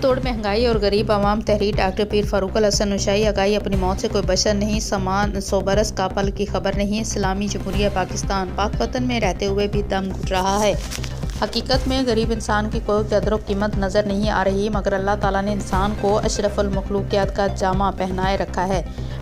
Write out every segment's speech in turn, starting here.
तोड़ महंगाई और गरीब आवाम तहरीर डॉक्टर पीर फारूक अल हसन नौशाई आगाही अपनी मौत से कोई बशर नहीं, समान 100 बरस का पल की खबर नहीं। इस्लामी जमहूरिया पाकिस्तान पाक वतन में रहते हुए भी दम घुट रहा है। हकीकत में गरीब इंसान की कोई कदर कीमत नज़र नहीं आ रही, मगर अल्लाह ताला ने इंसान को अशरफुल मखलूकियात का जामा पहनाए रखा है।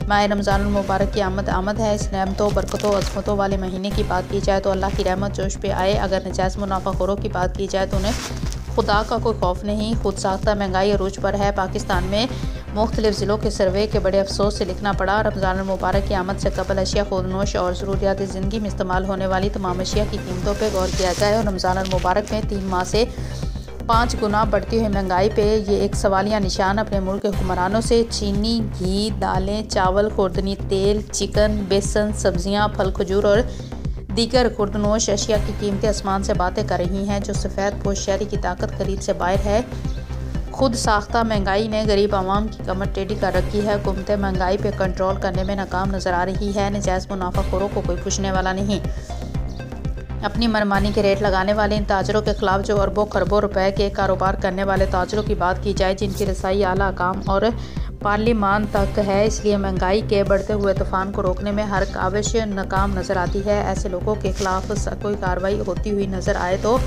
माह रमज़ानुल मुबारक की आमद है। इस नेमतों, बरकतों, अज़मतों वाले महीने की बात की जाए तो अल्लाह की रहमत जोश पे आए। अगर नजायज़ मुनाफाखोरों की बात की जाए तो उन्हें खुदा का कोई खौफ नहीं। खुद साख्ता महंगाई अरूज पर है। पाकिस्तान में मुख्तलिफ ज़िलों के सर्वे के बड़े अफसोस से लिखना पड़ा। रमज़ानुल मुबारक की आमद से कबल अशिया खुदनोश और ज़रूरियात ज़िंदगी में इस्तेमाल होने वाली तमाम अशिया की कीमतों पर गौर किया जाए और रमज़ानुल मुबारक में 3 माह से 5 गुना बढ़ती हुई महंगाई पे ये एक सवालिया निशान अपने मुल्क के हुक्मरानों से चीनी, घी, दालें, चावल, खुर्दनी तेल, चिकन, बेसन, सब्जियां, फल, खजूर और दीगर खुर्दनोश अशिया की कीमतें आसमान से बातें कर रही हैं, जो सफ़ेद पोश शहरी की ताकत खरीद से बाहर है। खुद साख्ता महंगाई ने गरीब आवाम की कमर टेढ़ी कर रखी है। हुकूमतें महंगाई पे कंट्रोल करने में नाकाम नज़र आ रही है। नजायज़ मुनाफाखोरों को कोई पूछने वाला नहीं। अपनी मनमानी के रेट लगाने वाले इन ताजरों के खिलाफ जो अरबों खरबों रुपए के कारोबार करने वाले ताजरों की बात की जाए, जिनकी रसाई आला काम और पार्लिमान तक है, इसलिए महंगाई के बढ़ते हुए तूफान को रोकने में हर काविश नाकाम नज़र आती है। ऐसे लोगों के खिलाफ कोई कार्रवाई होती हुई नज़र आए तो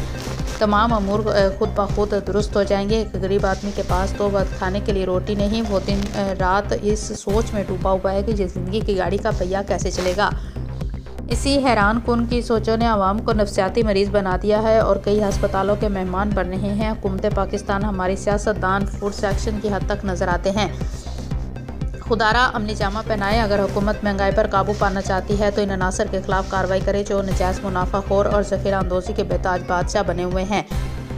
तमाम अमूर खुद ब खुद दुरुस्त हो जाएंगे। एक गरीब आदमी के पास तो वक्त खाने के लिए रोटी नहीं, वो दिन रात इस सोच में डूबा हुआ है कि ज़िंदगी की गाड़ी का पहिया कैसे चलेगा। इसी हैरान कुन की सोचों ने आवाम को नफसियाती मरीज़ बना दिया है और कई अस्पतालों के मेहमान बन रहे हैं। हुकूमत पाकिस्तान हमारी सियासतदान फूड सेक्शन की हद तक नज़र आते हैं। खुदारा अमली जामा पहनाए। अगर हुकूमत महंगाई पर काबू पाना चाहती है तो इन अनासर के खिलाफ कार्रवाई करे जो नजायज़ मुनाफाखोर और ज़ख़ीरा अंदोज़ी के बेताज बादशाह बने हुए हैं।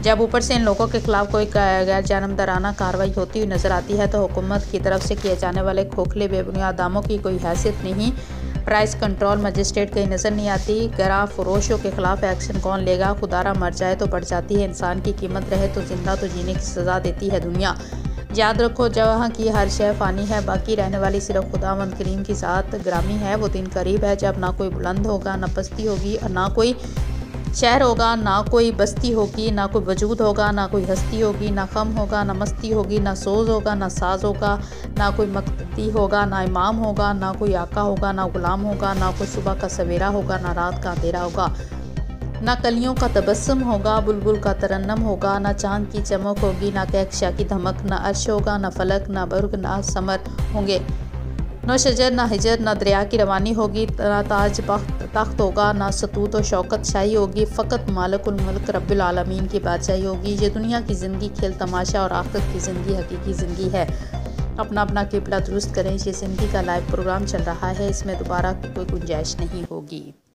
जब ऊपर से इन लोगों के खिलाफ कोई गैर जानबदाराना कार्रवाई होती हुई नज़र आती है तो हुकूमत की तरफ से किए जाने वाले खोखले बेबुनियाद दामों की कोई हैसियत नहीं। प्राइस कंट्रोल मजिस्ट्रेट कहीं नज़र नहीं आती। गरा फरोशों के खिलाफ एक्शन कौन लेगा। खुदारा मर जाए तो बढ़ जाती है इंसान की कीमत, रहे तो जिंदा तो जीने की सज़ा देती है दुनिया। याद रखो, जहाँ की हर शय फ़ानी है, बाकी रहने वाली सिर्फ खुदावंद करीम की ज़ात ग्रामी है। वो दिन करीब है जब ना कोई बुलंद होगा, ना पस्ती होगी, ना कोई शहर होगा, ना कोई बस्ती होगी, ना कोई वजूद होगा, ना कोई हस्ती होगी, ना खम होगा, ना मस्ती होगी, ना सोज होगा, ना साज होगा, ना कोई मक्ती होगा, ना इमाम होगा, ना कोई आका होगा, ना गुलाम होगा, ना कोई सुबह का सवेरा होगा, ना रात का अंधेरा होगा, ना कलियों का तबस्सुम होगा, बुलबुल का तरन्नम होगा, ना चांद की चमक होगी, ना कहकशा की धमक, ना अर्श होगा, ना फलक, ना बर्ग, ना समर होंगे, ना शजर, ना हिजर, ना दरिया की रवानी होगी, ना ताज तख्त होगा, ना सतूत और शौकत शाही होगी। फ़कत मालिकुल मुल्क रब्बिल आलमीन की बादशाही होगी। ये दुनिया की ज़िंदगी खेल तमाशा और आखिरत की ज़िंदगी हकीकी ज़िंदगी है। अपना अपना किबला दुरुस्त करें। ये ज़िंदगी का लाइव प्रोग्राम चल रहा है, इसमें दोबारा की कोई गुंजाइश नहीं होगी।